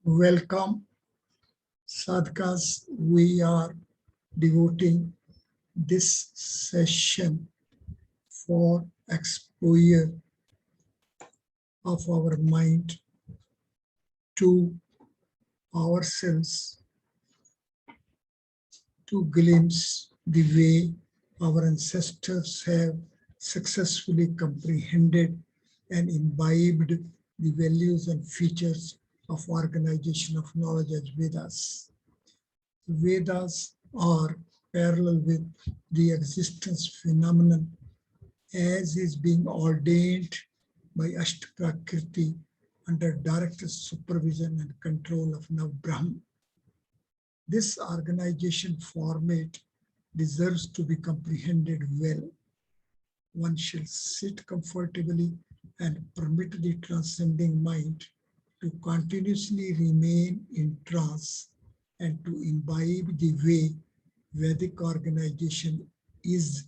Welcome, sadhakas. We are devoting this session for exposure of our mind to ourselves, to glimpse the way our ancestors have successfully comprehended and imbibed the values and features of organization of knowledge as Vedas. Vedas are parallel with the existence phenomenon as is being ordained by Asht Prakrati under direct supervision and control of Nav Braham. This organization format deserves to be comprehended well. One shall sit comfortably and permit the transcending mind to continuously remain in trance and to imbibe the way Vedic organization is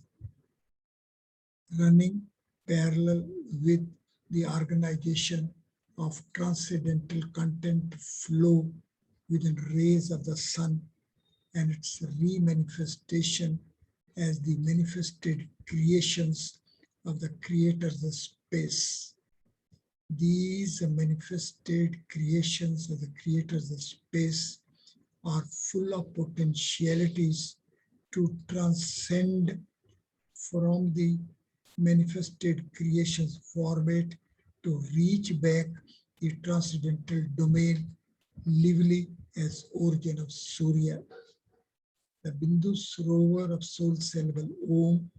running parallel with the organization of transcendental content flow within rays of the sun and its re-manifestation as the manifested creations of the creators of space. These manifested creations of the creators of space are full of potentialities to transcend from the manifested creations format to reach back the transcendental domain lively as origin of Surya. The Bindu Sarovar of soul syllable Om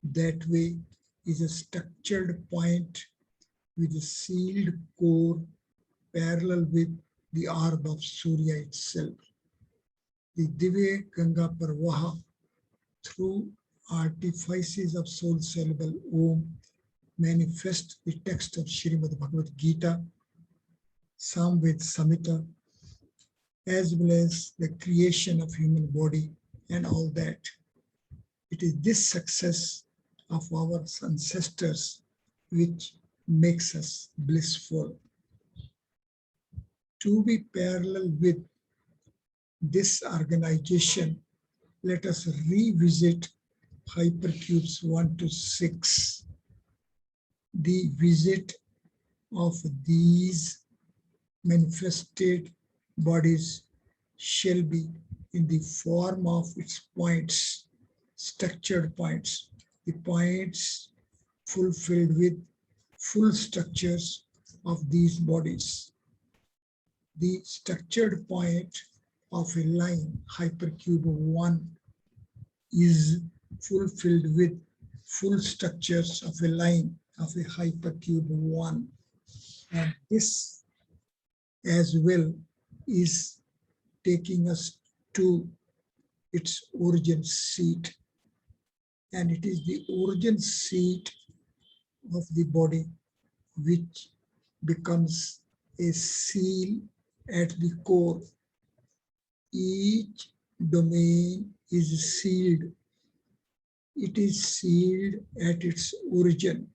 that way is a structured point with a sealed core parallel with the orb of Surya itself. The Divya Ganga Parvah through artifices of soul syllable Om manifest the text of Srimad bhagwad Geeta, Samved Samhita, as well as the creation of human body and all that. It is this success of our ancestors which makes us blissful. To be parallel with this organization, let us revisit hypercubes 1 to 6. The visit of these manifested bodies shall be in the form of its points, structured points, the points fulfilled with full structures of these bodies. The structured point of a line, hypercube 1, is fulfilled with full structures of a line of a hypercube 1. And this as well is taking us to its origin seat. And it is the origin seat of the body which becomes a seal at the core. Each domain is sealed. It is sealed at its origin.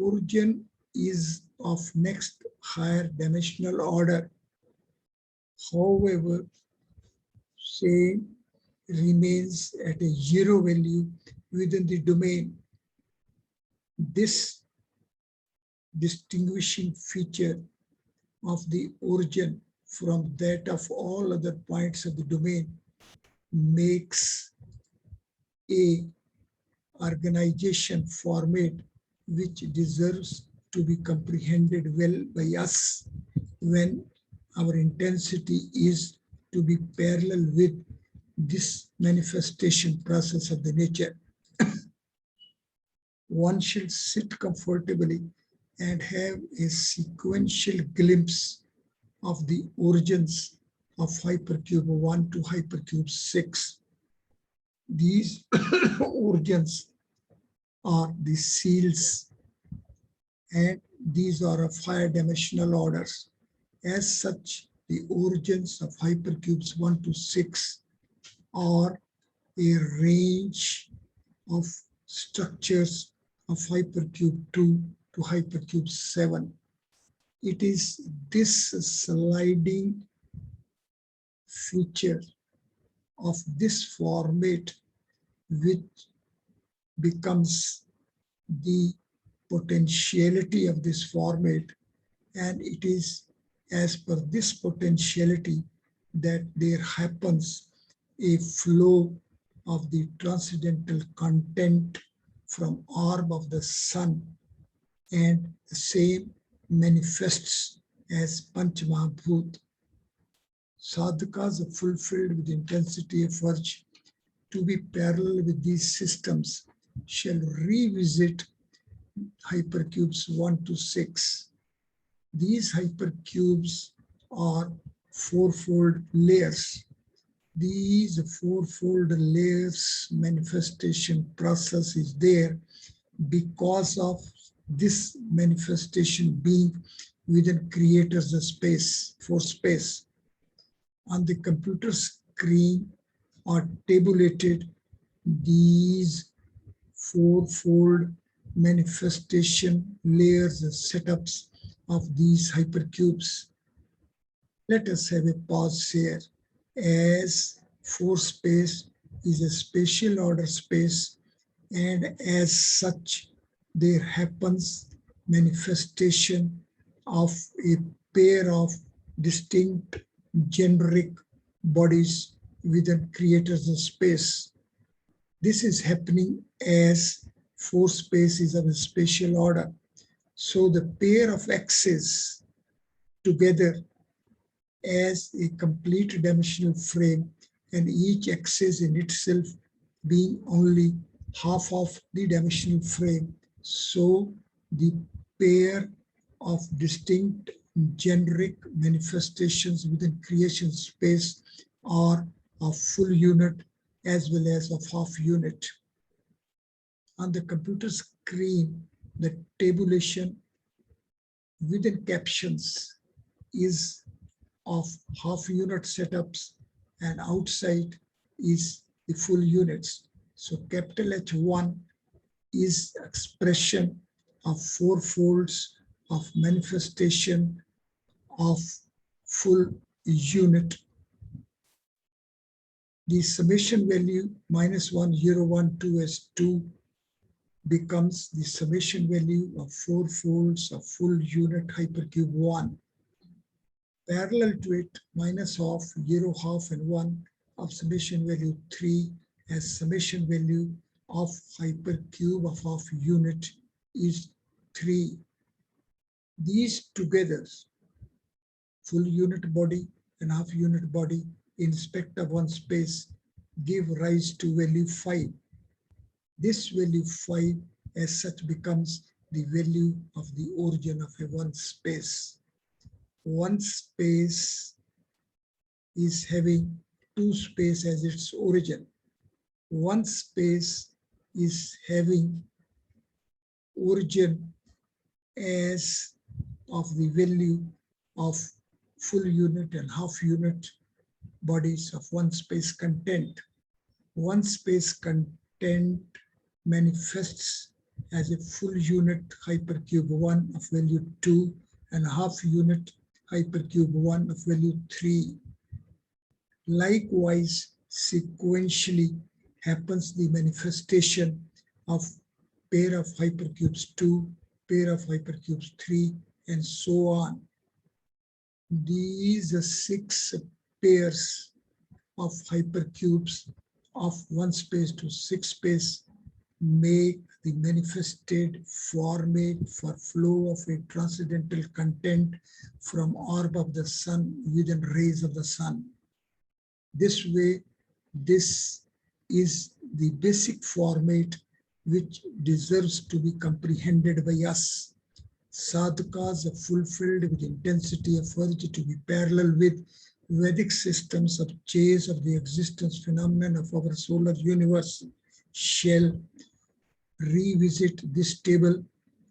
Origin is of next higher dimensional order. However, same remains at a zero value within the domain. This distinguishing feature of the origin from that of all other points of the domain makes a organization format which deserves to be comprehended well by us when our intensity is to be parallel with this manifestation process of the nature. One should sit comfortably and have a sequential glimpse of the origins of hypercube 1 to hypercube 6. These origins are the seals, and these are of higher dimensional orders. As such, the origins of hypercubes 1 to 6 are a range of structures of hypercube 2 to hypercube 7. It is this sliding feature of this format which becomes the potentiality of this format, and it is as per this potentiality that there happens a flow of the transcendental content from orb of the sun, and the same manifests as Panchamahabhut. Sadhakas are fulfilled with intensity of urge to be parallel with these systems shall revisit hypercubes 1 to 6. These hypercubes are fourfold layers. These fourfold layers manifestation process is there because of this manifestation being within creator's space, for space. On the computer screen are tabulated these fourfold manifestation layers and setups of these hypercubes. Let us have a pause here. As four space is a spatial order space, and as such there happens manifestation of a pair of distinct generic bodies within creators of space. This is happening as four space is of a spatial order. So the pair of axes together as a complete dimensional frame, and each axis in itself being only half of the dimensional frame. So the pair of distinct generic manifestations within creation space are of full unit as well as of half unit. On the computer screen, the tabulation within captions is of half unit setups, and outside is the full units. So capital H1 is expression of four folds of manifestation of full unit. The summation value -1012 as 2 becomes the summation value of four folds of full unit hypercube 1. Parallel to it, -half, 0, half, and 1 of summation value 3 as summation value of hypercube of half unit is 3. These together, full unit body and half unit body in respect of one space, give rise to value 5. This value 5 as such becomes the value of the origin of a one space. One space is having two space as its origin. One space is having origin as of the value of full unit and half unit bodies of one space content. One space content manifests as a full unit hypercube 1 of value 2 and half unit hypercube 1 of value 3. Likewise, sequentially happens the manifestation of pair of hypercubes 2, pair of hypercubes 3, and so on. These 6 pairs of hypercubes of one space to 6 space make the manifested format for flow of a transcendental content from orb of the sun within rays of the sun. This way, this is the basic format which deserves to be comprehended by us. Sadhakas are fulfilled with intensity of urge to be parallel with Vedic systems of chase of the existence phenomenon of our solar universe shall revisit this table,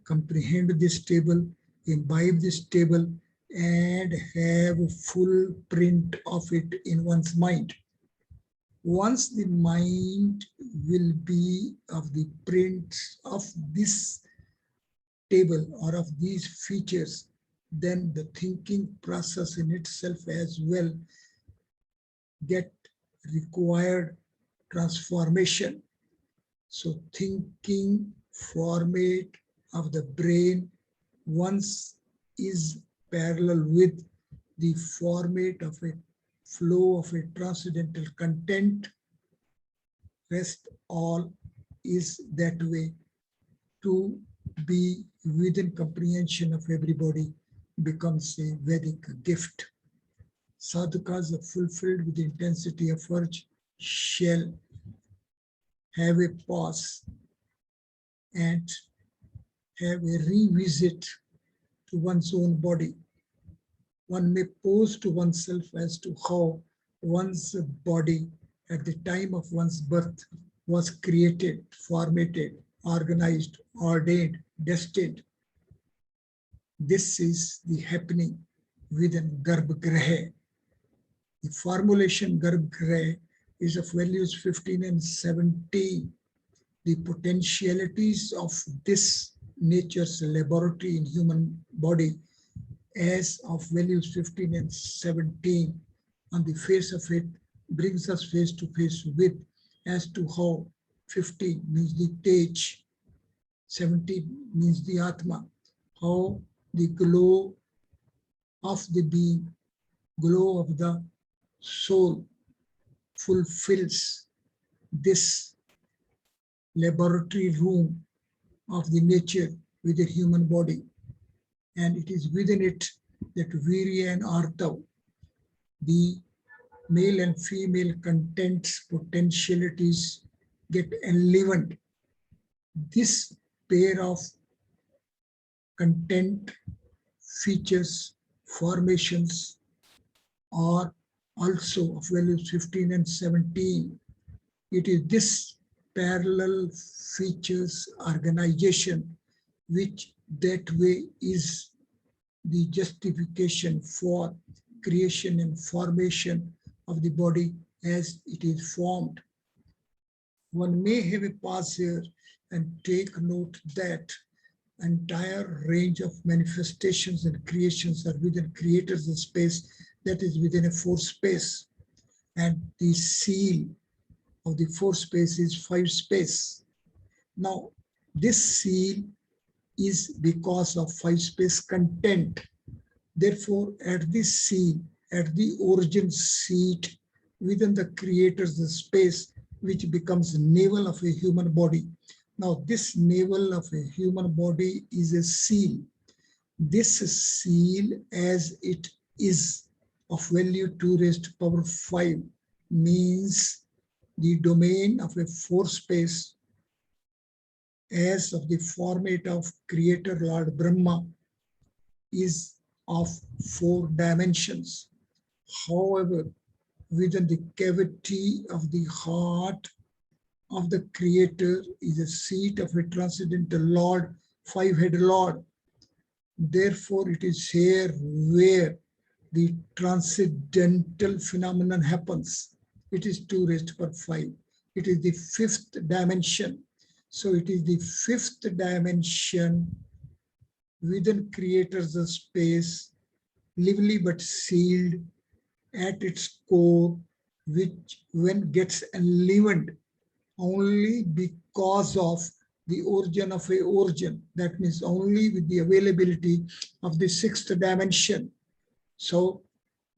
comprehend this table, imbibe this table, and have a full print of it in one's mind. Once the mind will be of the print of this table or of these features, then the thinking process in itself as well get required transformation. So thinking format of the brain once is parallel with the format of a flow of a transcendental content, rest all is that way. To be within comprehension of everybody becomes a Vedic gift. Sadhakas are fulfilled with the intensity of urge shall have a pause and have a revisit to one's own body. One may pose to oneself as to how one's body at the time of one's birth was created, formatted, organized, ordained, destined. This is the happening within Garbhagriha. The formulation Garbhagriha is of values 15 and 17. The potentialities of this nature's laboratory in human body as of values 15 and 17 on the face of it brings us face to face with as to how 15 means the Tej, 17 means the Atma, how the glow of the being, glow of the soul fulfills this laboratory room of the nature with the human body. And it is within it that Virya and Artav, the male and female contents, potentialities get enlivened. This pair of content, features, formations are also of values 15 and 17. It is this parallel features organization which that way is the justification for creation and formation of the body as it is formed. One may have a pause here and take note that entire range of manifestations and creations are within creators of space, that is within a fourth space. And the seal of the fourth space is five space. Now, this seal is because of five space content. Therefore, at this seal, at the origin seat within the creator's space, which becomes navel of a human body. Now, this navel of a human body is a seal. This seal, as it is of value 2 raised to power 5, means the domain of a four space as of the format of creator Lord Brahma is of 4 dimensions. However, within the cavity of the heart of the creator is a seat of a transcendental Lord, 5-headed Lord. Therefore, it is here where the transcendental phenomenon happens. It is 2 raised to power 5. It is the 5th dimension. So it is the 5th dimension within creator's space, lively but sealed at its core, which when gets enlivened only because of the origin of a origin. That means only with the availability of the 6th dimension. So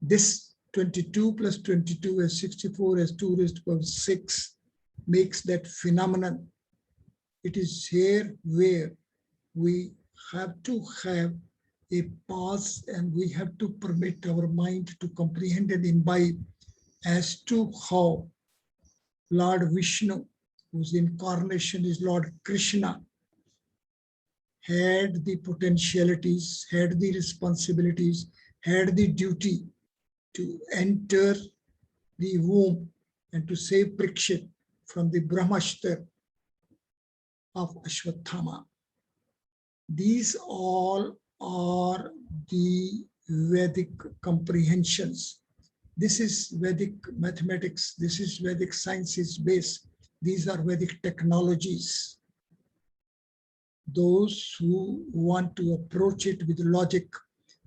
this 22 plus 22 as 64 as 2 raised to power 6 makes that phenomenon. It is here where we have to have a pause and we have to permit our mind to comprehend and imbibe as to how Lord Vishnu, whose incarnation is Lord Krishna, had the potentialities, had the responsibilities, had the duty to enter the womb and to save Parikshit from the Brahmashtra of Ashwatthama. These all are the Vedic comprehensions. This is Vedic mathematics. This is Vedic sciences base. These are Vedic technologies. Those who want to approach it with logic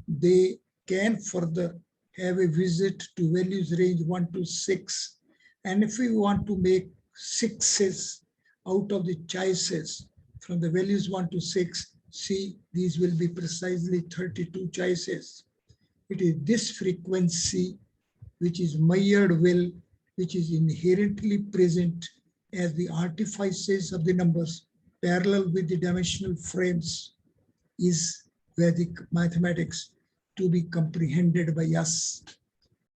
they can further have a visit to values range 1 to 6. And if we want to make sixes out of the choices from the values 1 to 6, see, these will be precisely 32 choices. It is this frequency which is measured well, which is inherently present as the artifices of the numbers parallel with the dimensional frames is Vedic mathematics to be comprehended by us.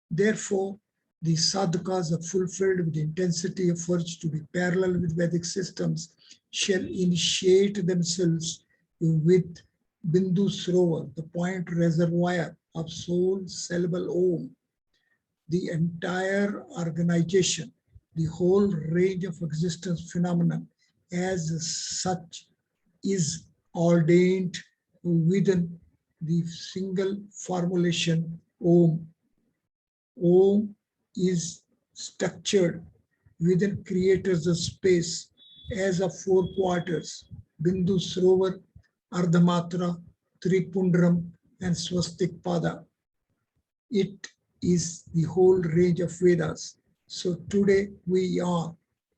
Therefore, the sadhakas are fulfilled with the intensity of urge to be parallel with Vedic systems shall initiate themselves with Bindu Sarovar, the point reservoir of soul, syllable Om. The entire organization, the whole range of existence phenomenon as such is ordained within the single formulation Om. Om is structured within creators of space as of 4 quarters: Bindu Sarovar, Ardhamatra, Tripundram, and Swastik Pada. It is the whole range of Vedas. So today we are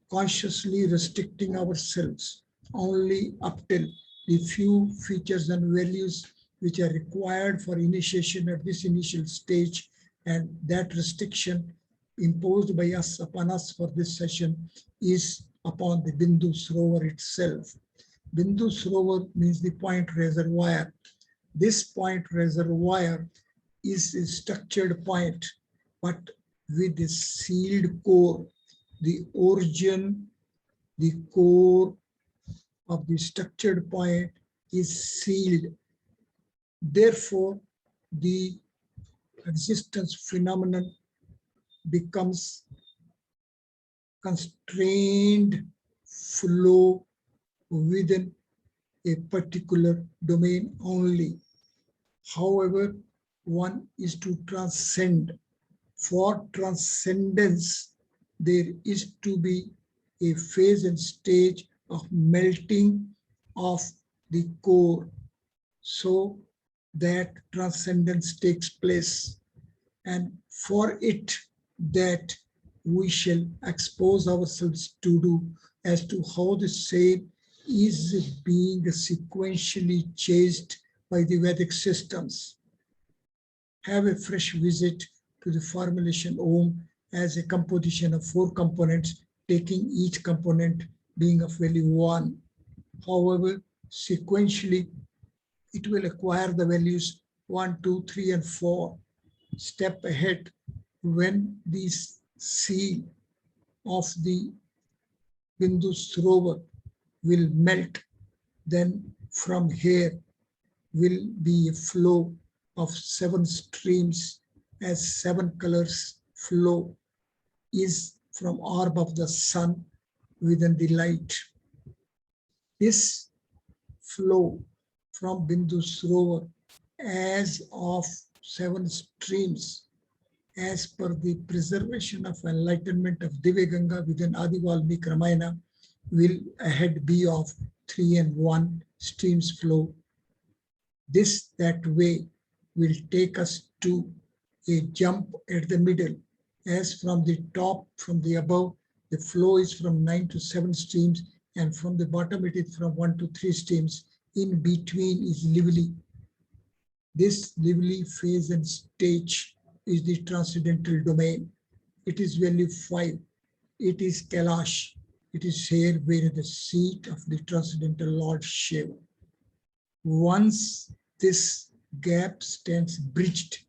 consciously restricting ourselves only up till the few features and values which are required for initiation at this initial stage, and that restriction imposed by us upon us for this session is upon the Bindu Sarovar itself. Bindu Sarovar means the point reservoir. This point reservoir is a structured point, but with a sealed core. The origin, the core of the structured point is sealed. Therefore, the existence phenomenon becomes constrained flow within a particular domain only. However, one is to transcend. For transcendence, there is to be a phase and stage of melting of the core so that transcendence takes place. And for it, that we shall expose ourselves to do as to how the same is being sequentially chased by the Vedic systems. Have a fresh visit to the formulation Om as a composition of 4 components, taking each component being of value 1. However, sequentially, it will acquire the values 1, 2, 3, and 4. Step ahead when these seal of the Bindu Sarovar will melt, then from here will be a flow of 7 streams as 7 colors flow is from orb of the sun within the light. This flow from Bindu Sarovar as of 7 streams as per the preservation of enlightenment of Divya Ganga within Adi Valmiki Ramayana will ahead be of 3 and 1 streams flow. This that way will take us to a jump at the middle, as from the top, from the above, the flow is from 9 to 7 streams, and from the bottom it is from 1 to 3 streams. In between is Lively. This Lively phase and stage is the transcendental domain. It is value 5. It is Kailash. It is here where the seat of the transcendental Lord Shiva. Once this gap stands bridged,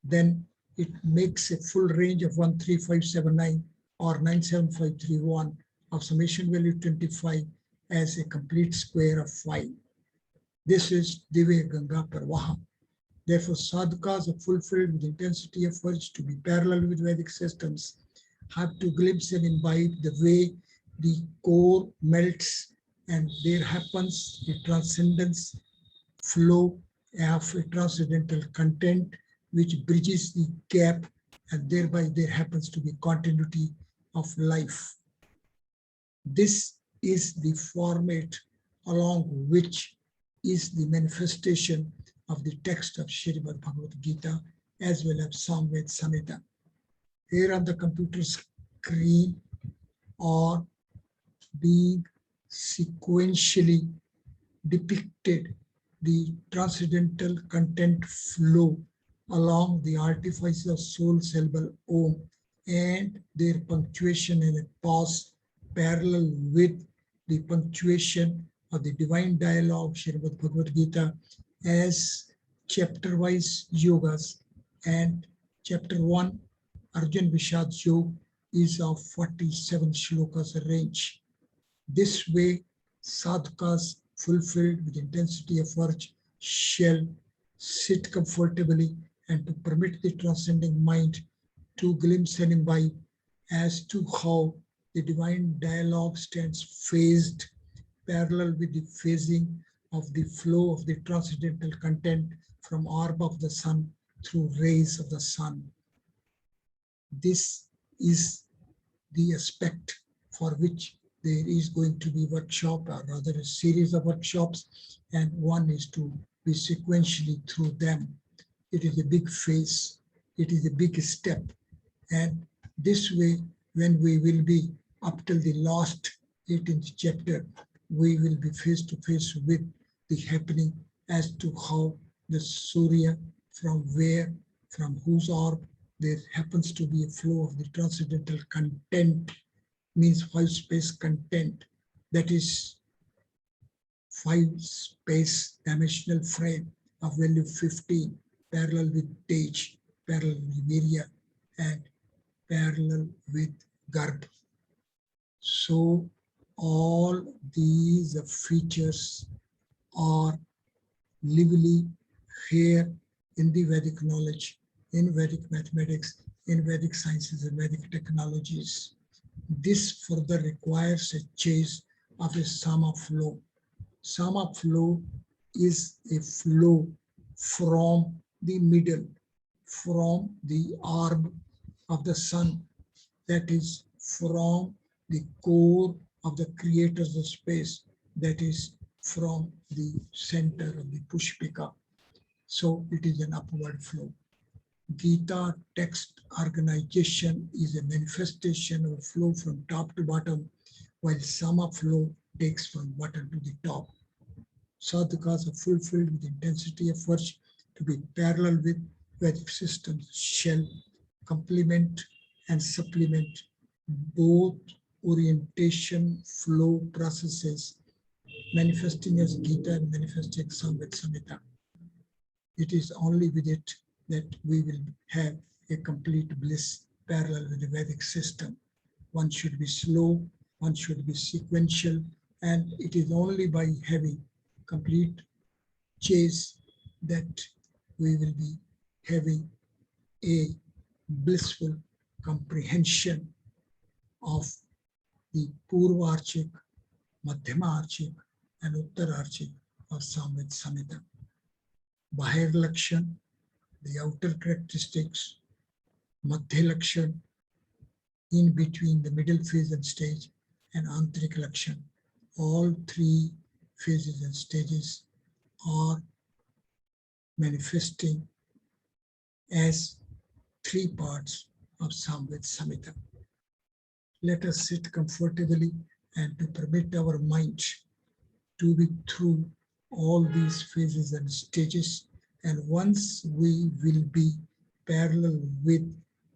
then it makes a full range of 13579 or 97531 of summation value 25 as a complete square of 5. This is Divya Ganga Parvah. Therefore, sadhakas are fulfilled with intensity of urge to be parallel with Vedic systems, have to glimpse and imbibe the way the core melts, and there happens a transcendence flow of a transcendental content which bridges the gap, and thereby there happens to be continuity of life. This is the format along which is the manifestation of the text of Srimad Bhagavad Gita as well as Samved Samhita. Here on the computer screen are being sequentially depicted the transcendental content flow along the artifices of soul syllable Om and their punctuation and a pause parallel with the punctuation of the divine dialogue Srimad Bhagavad Gita as chapter-wise yogas. And chapter 1, Arjun Vishad Yoga, is of 47 shlokas range. This way, sadhakas fulfilled with intensity of work shall sit comfortably and to permit the transcending mind to glimpse and imbibe as to how the divine dialogue stands phased parallel with the phasing of the flow of the transcendental content from orb of the sun through rays of the sun. This is the aspect for which there is going to be workshop, or rather a series of workshops, and one is to be sequentially through them. It is a big phase, it is a big step, and this way, when we will be up till the last 18th chapter, we will be face to face with the happening as to how the Surya, from where, from whose orb there happens to be a flow of the transcendental content, means five space content, that is five space dimensional frame of value 15, parallel with Tej, parallel with Virya, and parallel with Garbh. So all these features are lively here in the Vedic knowledge, in Vedic mathematics, in Vedic sciences and Vedic technologies. This further requires a chase of a sama flow. Sama flow is a flow from the middle, from the orb of the sun, that is from the core of the creators of space, that is from the center of the Pushpika. So it is an upward flow. Geeta text organization is a manifestation of flow from top to bottom, while Sama flow takes from bottom to the top. Sadhakas are fulfilled with intensity of work to be parallel with Vedic systems shall complement and supplement both orientation flow processes, manifesting as Geeta and manifesting Samved Samhita. It is only with it that we will have a complete bliss parallel with the Vedic system. One should be slow, one should be sequential, and it is only by having complete chase that we will be having a blissful comprehension of the Purvarchik, Madhyamarchik, and Uttararchik of Samved Samhita. Bahir Lakshan, the outer characteristics, Madhya Lakshan, in between the middle phase and stage, and Antrik Lakshan. All three phases and stages are manifesting as three parts of Samved Samhita. Let us sit comfortably and to permit our mind to be through all these phases and stages. And once we will be parallel with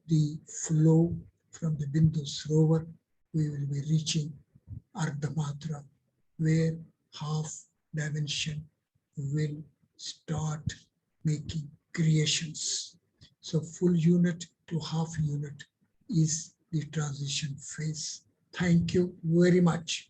the flow from the Bindu Sarovar, we will be reaching Ardhamatra, where half dimension will start making creations. So full unit to half unit is the transition phase. Thank you very much.